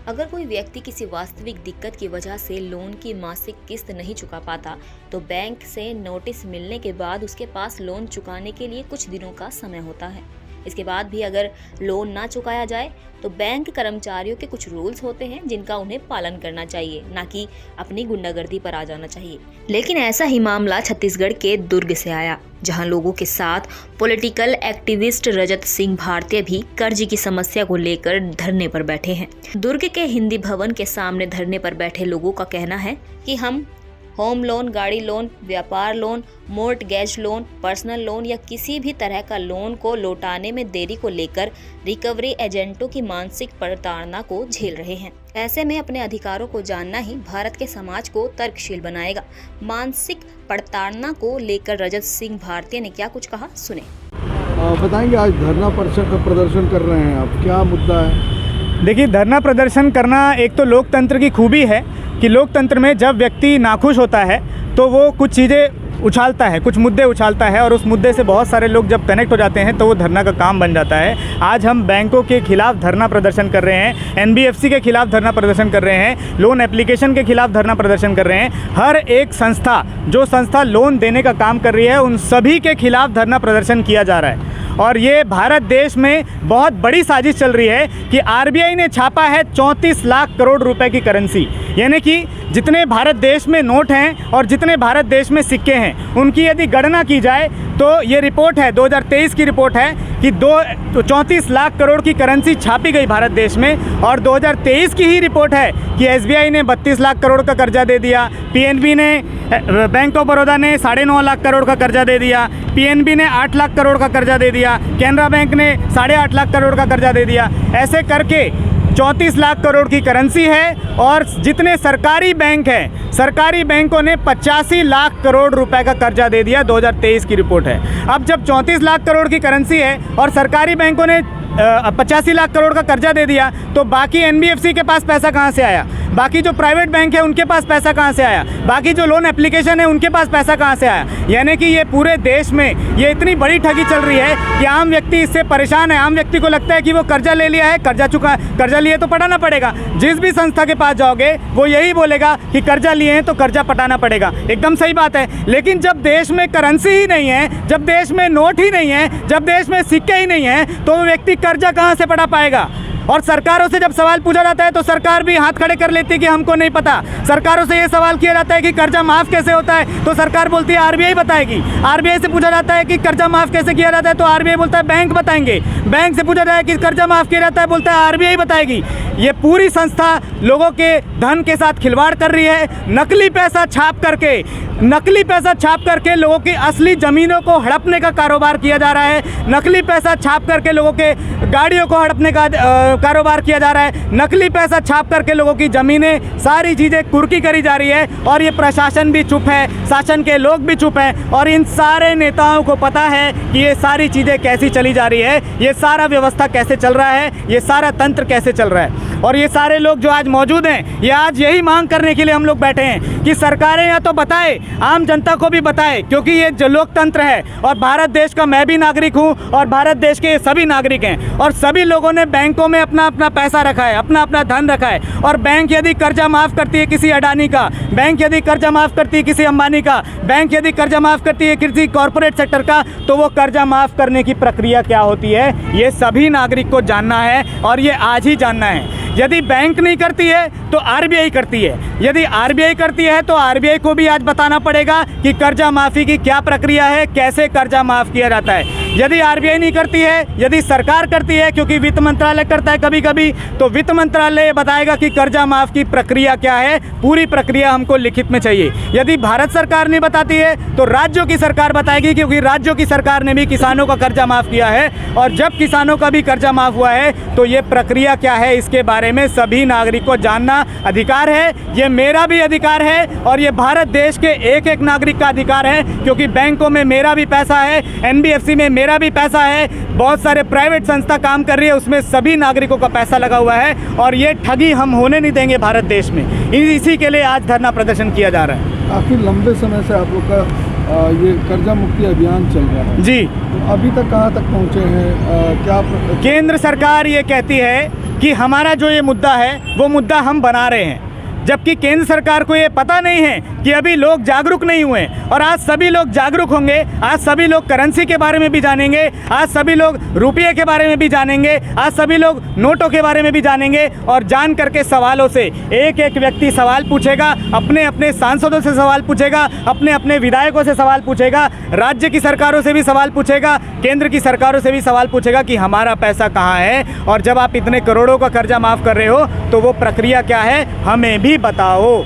अगर कोई व्यक्ति किसी वास्तविक दिक्कत की वजह से लोन की मासिक किस्त नहीं चुका पाता, तो बैंक से नोटिस मिलने के बाद उसके पास लोन चुकाने के लिए कुछ दिनों का समय होता है। इसके बाद भी अगर लोन ना चुकाया जाए तो बैंक कर्मचारियों के कुछ रूल्स होते हैं जिनका उन्हें पालन करना चाहिए, ना कि अपनी गुंडागर्दी पर आ जाना चाहिए। लेकिन ऐसा ही मामला छत्तीसगढ़ के दुर्ग से आया, जहां लोगों के साथ पॉलिटिकल एक्टिविस्ट रजत सिंह भारतीय भी कर्ज की समस्या को लेकर धरने पर बैठे हैं। दुर्ग के हिंदी भवन के सामने धरने पर बैठे लोगों का कहना है कि हम होम लोन, गाड़ी लोन, व्यापार loan, mortgage loan, personal loan या किसी भी तरह का लोन को लौटाने में देरी को लेकर रिकवरी एजेंटों की मानसिक प्रताड़ना को झेल रहे हैं। ऐसे में अपने अधिकारों को जानना ही भारत के समाज को तर्कशील बनाएगा। मानसिक प्रताड़ना को लेकर रजत सिंह भारतीय ने क्या कुछ कहा, सुने। बताएंगे, आज धरना प्रदर्शन कर रहे हैं आप, क्या मुद्दा है? देखिए, धरना प्रदर्शन करना एक तो लोकतंत्र की खूबी है कि लोकतंत्र में जब व्यक्ति नाखुश होता है तो वो कुछ चीज़ें उछालता है, कुछ मुद्दे उछालता है और उस मुद्दे से बहुत सारे लोग जब कनेक्ट हो जाते हैं तो वो धरना का काम बन जाता है। आज हम बैंकों के खिलाफ धरना प्रदर्शन कर रहे हैं, एनबीएफसी के खिलाफ धरना प्रदर्शन कर रहे हैं, लोन एप्लीकेशन के खिलाफ धरना प्रदर्शन कर रहे हैं। हर एक संस्था, जो संस्था लोन देने का काम कर रही है, उन सभी के खिलाफ धरना प्रदर्शन किया जा रहा है। और ये भारत देश में बहुत बड़ी साजिश चल रही है कि आरबीआई ने छापा है 34 लाख करोड़ रुपए की करेंसी, यानी कि जितने भारत देश में नोट हैं और जितने भारत देश में सिक्के हैं, उनकी यदि गणना की जाए तो ये रिपोर्ट है, 2023 की रिपोर्ट है कि 34 लाख करोड़ की करेंसी छापी गई भारत देश में। और 2023 की ही रिपोर्ट है कि एसबीआई ने 32 लाख करोड़ का कर्जा दे दिया, पीएनबी ने, बैंक ऑफ बड़ौदा ने 9.5 लाख करोड़ का कर्जा दे दिया, पीएनबी ने 8 लाख करोड़ का कर्जा दे दिया, कैनरा बैंक ने 8.5 लाख करोड़ का कर्जा दे दिया। ऐसे करके 34 लाख करोड़ की करेंसी है। और जितने सरकारी बैंक हैं, सरकारी बैंकों ने 85 लाख करोड़ रुपए का कर्जा दे दिया, 2023 की रिपोर्ट है। अब जब 34 लाख करोड़ की करेंसी है और सरकारी बैंकों ने 85 लाख करोड़ का कर्जा दे दिया, तो बाकी एनबीएफसी के पास पैसा कहाँ से आया? बाकी जो प्राइवेट बैंक है उनके पास पैसा कहाँ से आया? बाकी जो लोन एप्लीकेशन है उनके पास पैसा कहाँ से आया? यानी कि ये पूरे देश में ये इतनी बड़ी ठगी चल रही है कि आम व्यक्ति इससे परेशान है। आम व्यक्ति को लगता है कि वो कर्जा ले लिया है, कर्जा लिए तो पटाना पड़ेगा। जिस भी संस्था के पास जाओगे वो यही बोलेगा कि कर्जा लिए हैं तो कर्जा पटाना पड़ेगा। एकदम सही बात है, लेकिन जब देश में करेंसी ही नहीं है, जब देश में नोट ही नहीं है, जब देश में सिक्के ही नहीं है, तो वो व्यक्ति कर्जा कहाँ से पटा पाएगा? और सरकारों से जब सवाल पूछा जाता है तो सरकार भी हाथ खड़े कर लेती है कि हमको नहीं पता। सरकारों से ये सवाल किया जाता है कि कर्जा माफ़ कैसे होता है, तो सरकार बोलती है आरबीआई बताएगी। आरबीआई से पूछा जाता है कि कर्जा माफ़ कैसे किया जाता है, तो आरबीआई बोलता है बैंक बताएंगे। बैंक से पूछा जाए कि कर्जा माफ़ किया जाता है, बोलता है आरबीआई बताएगी। ये पूरी संस्था लोगों के धन के साथ खिलवाड़ कर रही है। नकली पैसा छाप करके लोगों की असली ज़मीनों को हड़पने का कारोबार किया जा रहा है। नकली पैसा छाप करके लोगों के गाड़ियों को हड़पने का कारोबार किया जा रहा है। नकली पैसा छाप करके लोगों की ज़मीनें, सारी चीज़ें कुर्की करी जा रही है। और ये प्रशासन भी चुप है, शासन के लोग भी चुप हैं, और इन सारे नेताओं को पता है कि ये सारी चीज़ें कैसी चली जा रही है, ये सारा व्यवस्था कैसे चल रहा है, ये सारा तंत्र कैसे चल रहा है। और ये सारे लोग जो आज मौजूद हैं, ये आज यही मांग करने के लिए हम लोग बैठे हैं कि सरकारें या तो बताए, आम जनता को भी बताए, क्योंकि ये जो लोकतंत्र है और भारत देश का मैं भी नागरिक हूँ और भारत देश के सभी नागरिक हैं, और सभी लोगों ने बैंकों में अपना अपना पैसा रखा है, अपना अपना धन रखा है। और बैंक यदि कर्जा माफ़ करती है किसी अडानी का, बैंक यदि कर्जा माफ़ करती है किसी अंबानी का, बैंक यदि कर्जा माफ़ करती है किसी कॉरपोरेट सेक्टर का, तो वो कर्जा माफ़ करने की प्रक्रिया क्या होती है, ये सभी नागरिक को जानना है और ये आज ही जानना है। यदि बैंक नहीं करती है तो आरबीआई करती है, यदि आरबीआई करती है तो आरबीआई को भी आज बताना पड़ेगा कि कर्जा माफ़ी की क्या प्रक्रिया है, कैसे कर्जा माफ़ किया जाता है। यदि आरबीआई नहीं करती है, यदि सरकार करती है, क्योंकि वित्त मंत्रालय करता है कभी कभी, तो वित्त मंत्रालय बताएगा कि कर्जा माफ़ की प्रक्रिया क्या है। पूरी प्रक्रिया हमको लिखित में चाहिए। यदि भारत सरकार नहीं बताती है तो राज्यों की सरकार बताएगी, क्योंकि राज्यों की सरकार ने भी किसानों का कर्जा माफ़ किया है। और जब किसानों का भी कर्जा माफ़ हुआ है तो ये प्रक्रिया क्या है, इसके बारे में सभी नागरिक को जानना अधिकार है। ये मेरा भी अधिकार है और ये भारत देश के एक एक नागरिक का अधिकार है, क्योंकि बैंकों में मेरा भी पैसा है, एनबीएफसी में मेरा भी पैसा है, बहुत सारे प्राइवेट संस्था काम कर रही है, उसमें सभी नागरिकों का पैसा लगा हुआ है। और ये ठगी हम होने नहीं देंगे भारत देश में। इसी के लिए आज धरना प्रदर्शन किया जा रहा है। काफ़ी लंबे समय से आप लोग का ये कर्जा मुक्ति अभियान चल रहा है जी। तो अभी तक कहाँ तक पहुँचे हैं? क्या केंद्र सरकार ये कहती है कि हमारा जो ये मुद्दा है वो मुद्दा हम बना रहे हैं, जबकि केंद्र सरकार को ये पता नहीं है कि अभी लोग जागरूक नहीं हुए। और आज सभी लोग जागरूक होंगे, आज सभी लोग करेंसी के बारे में भी जानेंगे, आज सभी लोग रुपये के बारे में भी जानेंगे, आज सभी लोग नोटों के बारे में भी जानेंगे। और जान करके सवालों से एक एक व्यक्ति सवाल पूछेगा, अपने अपने सांसदों से सवाल पूछेगा, अपने अपने विधायकों से सवाल पूछेगा, राज्य की सरकारों से भी सवाल पूछेगा, केंद्र की सरकारों से भी सवाल पूछेगा कि हमारा पैसा कहाँ है, और जब आप इतने करोड़ों का कर्जा माफ़ कर रहे हो तो वो प्रक्रिया क्या है हमें भी बताओ।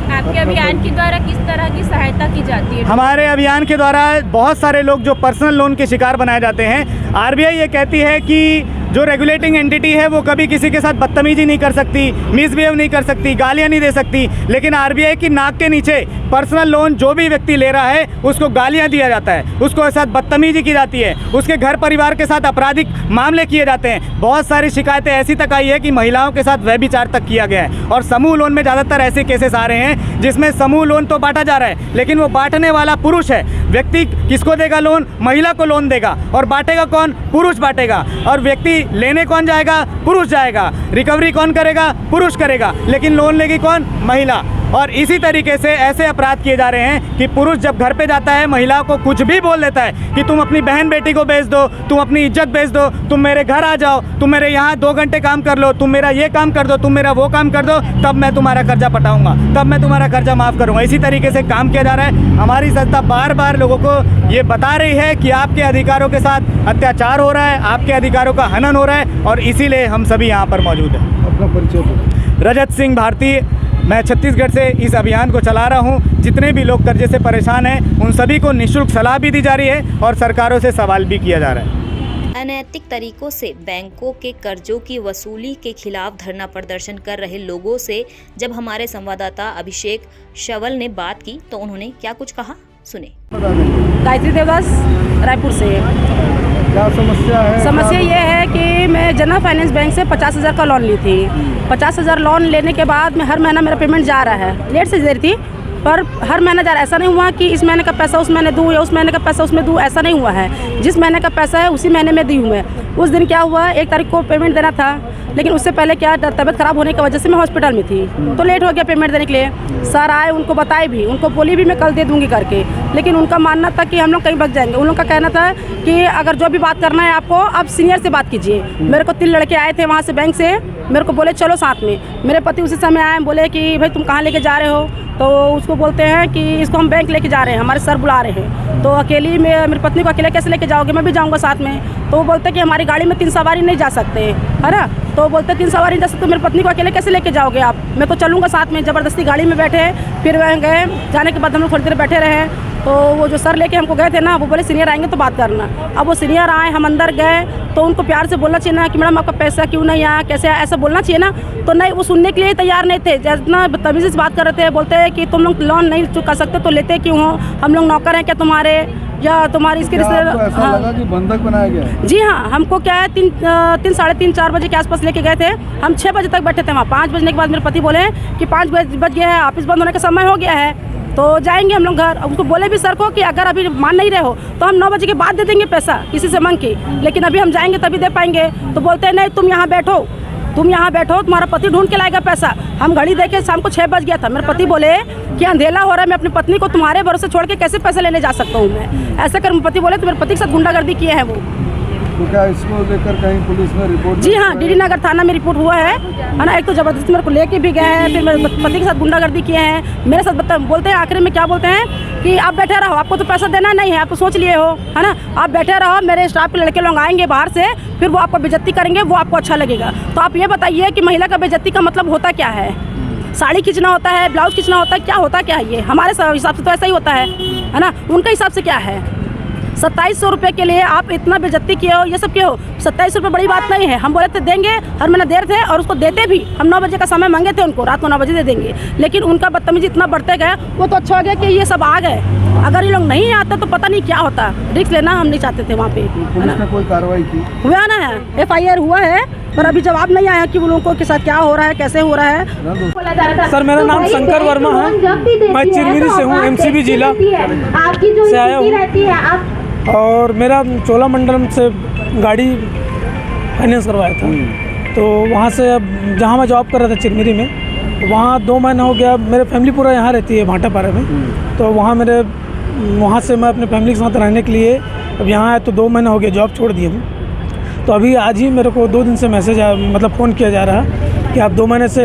आपके अभियान के द्वारा किस तरह की सहायता की जाती है? हमारे अभियान के द्वारा बहुत सारे लोग जो पर्सनल लोन के शिकार बनाए जाते हैं, आरबीआई ये कहती है कि जो रेगुलेटिंग एंटिटी है वो कभी किसी के साथ बदतमीजी नहीं कर सकती, मिसबिहेव नहीं कर सकती, गालियां नहीं दे सकती, लेकिन आरबीआई की नाक के नीचे पर्सनल लोन जो भी व्यक्ति ले रहा है उसको गालियां दिया जाता है, उसको साथ बदतमीजी की जाती है, उसके घर परिवार के साथ आपराधिक मामले किए जाते हैं। बहुत सारी शिकायतें ऐसी तक आई है कि महिलाओं के साथ व्यभिचार तक किया गया है। और समूह लोन में ज़्यादातर ऐसे केसेस आ रहे हैं जिसमें समूह लोन तो बांटा जा रहा है, लेकिन वो बांटने वाला पुरुष है। व्यक्ति किसको देगा लोन? महिला को लोन देगा, और बांटेगा कौन? पुरुष बांटेगा। और व्यक्ति लेने कौन जाएगा? पुरुष जाएगा। रिकवरी कौन करेगा? पुरुष करेगा, लेकिन लोन लेगी कौन? महिला। और इसी तरीके से ऐसे अपराध किए जा रहे हैं कि पुरुष जब घर पे जाता है महिला को कुछ भी बोल देता है कि तुम अपनी बहन बेटी को बेच दो, तुम अपनी इज्जत बेच दो, तुम मेरे घर आ जाओ, तुम मेरे यहाँ 2 घंटे काम कर लो, तुम मेरा ये काम कर दो, तुम मेरा वो काम कर दो, तब मैं तुम्हारा कर्जा पटाऊंगा, तब मैं तुम्हारा कर्जा माफ़ करूंगा। इसी तरीके से काम किया जा रहा है। हमारी संस्था बार बार लोगों को ये बता रही है कि आपके अधिकारों के साथ अत्याचार हो रहा है, आपके अधिकारों का हनन हो रहा है, और इसीलिए हम सभी यहाँ पर मौजूद हैं। अपना परिचय दो। रजत सिंह भारती, मैं छत्तीसगढ़ से इस अभियान को चला रहा हूं। जितने भी लोग कर्जे से परेशान हैं उन सभी को निःशुल्क सलाह भी दी जा रही है और सरकारों से सवाल भी किया जा रहा है। अनैतिक तरीकों से बैंकों के कर्जों की वसूली के खिलाफ धरना प्रदर्शन कर रहे लोगों से जब हमारे संवाददाता अभिषेक शवल ने बात की तो उन्होंने क्या कुछ कहा, सुने। गायत्री देवदास, रायपुर से। क्या समस्या है? समस्या ये है कि मैं जनरल फाइनेंस बैंक से 50,000 का लोन ली थी। 50,000 लोन लेने के बाद में हर महीना मेरा पेमेंट जा रहा है, लेट से देर थी पर हर महीना जा रहा है। ऐसा नहीं हुआ कि इस महीने का पैसा उस महीने दूँ या उस महीने का पैसा उसमें दूँ, ऐसा नहीं हुआ है। जिस महीने का पैसा है उसी महीने में दी हूँ मैं। उस दिन क्या हुआ, 1 तारीख को पेमेंट देना था, लेकिन उससे पहले क्या तबीयत खराब होने की वजह से मैं हॉस्पिटल में थी, तो लेट हो गया पेमेंट देने के लिए। सर आए, उनको बताए भी, उनको बोली भी मैं कल दे दूँगी करके, लेकिन उनका मानना था कि हम लोग कहीं भाग जाएंगे। उन लोग का कहना था कि अगर जो भी बात करना है आपको, आप सीनियर से बात कीजिए। मेरे को 3 लड़के आए थे वहाँ से बैंक से, मेरे को बोले चलो साथ में। मेरे पति उसी समय आए, बोले कि भाई तुम कहाँ लेके जा रहे हो, तो उसको बोलते हैं कि इसको हम बैंक लेके जा रहे हैं, हमारे सर बुला रहे हैं। तो अकेली में मेरी पत्नी को अकेले कैसे लेके जाओगे, मैं भी जाऊंगा साथ में। तो वो बोलते हैं कि हमारी गाड़ी में 3 सवारी नहीं जा सकते, है ना। तो बोलते 3 सवारी नहीं जा सकते, तो मेरी पत्नी को अकेले कैसे लेके जाओगे आप, मैं तो चलूँगा साथ में। ज़बरदस्ती गाड़ी में बैठे, फिर वह गए, जाने के बाद हम लोग थोड़ी देर बैठे रहे। तो वो जो सर लेके हमको गए थे ना, वो बोले सीनियर आएंगे तो बात करना। अब वो सीनियर आए, हम अंदर गए, तो उनको प्यार से बोलना चाहिए ना कि मैडम आपका पैसा क्यों नहीं आया, कैसे आया, ऐसा बोलना चाहिए ना। तो नहीं, वो सुनने के लिए तैयार नहीं थे। जितना बदतमीजी से बात कर रहे थे, बोलते हैं कि तुम लोग लोन नहीं चुका सकते तो लेते क्यों हो, हम लोग नौकर हैं क्या तुम्हारे, या तुम्हारी इसके क्या आपको रिश्ते। ऐसा लगा कि बंधक बनाया गया है? जी हाँ, हमको क्या है 3, साढ़े 3, 4 बजे के आसपास लेके गए थे। हम 6 बजे तक बैठे थे वहाँ। 5 बजने के बाद मेरे पति बोले कि 5 बज गया है, ऑफिस बंद होने का समय हो गया है, तो जाएंगे हम लोग घर। उसको बोले भी सर को कि अगर अभी मान नहीं रहे हो तो हम 9 बजे के बाद दे देंगे पैसा किसी से मांग के, लेकिन अभी हम जाएंगे तभी दे पाएंगे। तो बोलते हैं नहीं, तुम यहाँ बैठो, तुम यहाँ बैठो, तुम्हारा पति ढूंढ के लाएगा पैसा। हम घड़ी देखे, शाम को 6 बज गया था। मेरे पति बोले कि अंधेला हो रहा है, मैं अपनी पत्नी को तुम्हारे भरोसे छोड़ के कैसे पैसे लेने जा सकता हूँ मैं, ऐसा कर। पति बोले तो मेरे पति के साथ गुंडागर्दी किए हैं वो। तो क्या इसको लेकर कहीं पुलिस में रिपोर्ट? जी हाँ, डीडी नगर थाना में रिपोर्ट हुआ है ना। एक तो जबरदस्ती मेरे को लेके भी गए हैं, फिर मेरे पति के साथ गुंडागर्दी किए हैं, मेरे साथ बोलते हैं आखिर में क्या बोलते हैं कि आप बैठे रहो, आपको तो पैसा देना नहीं है, आप तो सोच लिए हो, है ना, आप बैठे रहो, मेरे स्टाफ के लड़के लोग आएंगे बाहर से, फिर वो आपको बेइज्जती करेंगे, वो आपको अच्छा लगेगा। तो आप ये बताइए कि महिला का बेइज्जती का मतलब होता क्या है? साड़ी खींचना होता है, ब्लाउज खींचना होता है, क्या होता क्या है ये? हमारे हिसाब से तो ऐसा ही होता है ना, उनके हिसाब से क्या है? 2700 रुपये के लिए आप इतना बेइज्जती किए हो, ये सब किए हो। 27 रुपये बड़ी बात नहीं है। हम बोले थे देंगे, हर महीना देर थे और उसको देते भी। हम 9 बजे का समय मांगे थे उनको, रात को 9 बजे दे देंगे, लेकिन उनका बदतमीजी इतना बढ़ते गया। वो तो अच्छा हो गया कि ये सब आ गए, अगर ये लोग नहीं आते तो पता नहीं क्या होता। रिस्क लेना हम नहीं चाहते थे वहाँ पे। पुलिस ने कोई कार्रवाई की? हुआ ना है, FIR हुआ है, पर अभी जवाब नहीं आया कि वो लोगों के साथ क्या हो रहा है, कैसे हो रहा है। सर मेरा नाम शंकर वर्मा है, मैं चिरमिरी से हूँ, MCB जिला से आया हूँ, और मेरा चोलामंडलम से गाड़ी फाइनेंस करवाया था। तो वहाँ से अब जहाँ मैं जॉब कर रहा था चिरमिरी में, वहाँ 2 महीना हो गया। मेरे फैमिली पूरा यहाँ रहती है भाटापारा में, तो वहाँ से मैं अपने फैमिली के साथ रहने के लिए अब यहाँ आया, तो 2 महीना हो गया जॉब छोड़ दिया हूँ। तो अभी आज ही मेरे को 2 दिन से मैसेज आया, मतलब फ़ोन किया जा रहा है कि आप 2 महीने से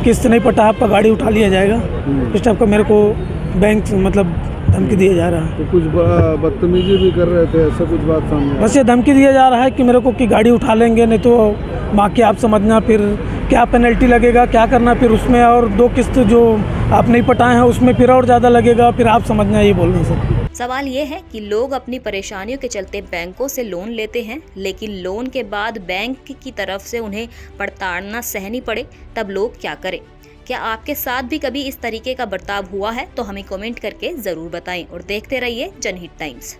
किस्त नहीं पटा, आपका गाड़ी उठा लिया जाएगा। इस टाइप का मेरे को बैंक मतलब धमकी दिया जा रहा है। तो कुछ बदतमीजी भी कर रहे थे, ऐसा कुछ बात सामने? बस ये धमकी दिया जा रहा है कि मेरे को कि गाड़ी उठा लेंगे, नहीं तो बाकी आप समझना, फिर क्या पेनल्टी लगेगा, क्या करना फिर उसमें, और 2 किस्त जो आप नहीं पटाए हैं उसमें फिर और ज़्यादा लगेगा, फिर आप समझना, ये बोल रहे हैं सर। सवाल ये है कि लोग अपनी परेशानियों के चलते बैंकों से लोन लेते हैं, लेकिन लोन के बाद बैंक की तरफ से उन्हें प्रताड़ना सहनी पड़े, तब लोग क्या करें? क्या आपके साथ भी कभी इस तरीके का बर्ताव हुआ है? तो हमें कमेंट करके ज़रूर बताएं और देखते रहिए जनहित टाइम्स।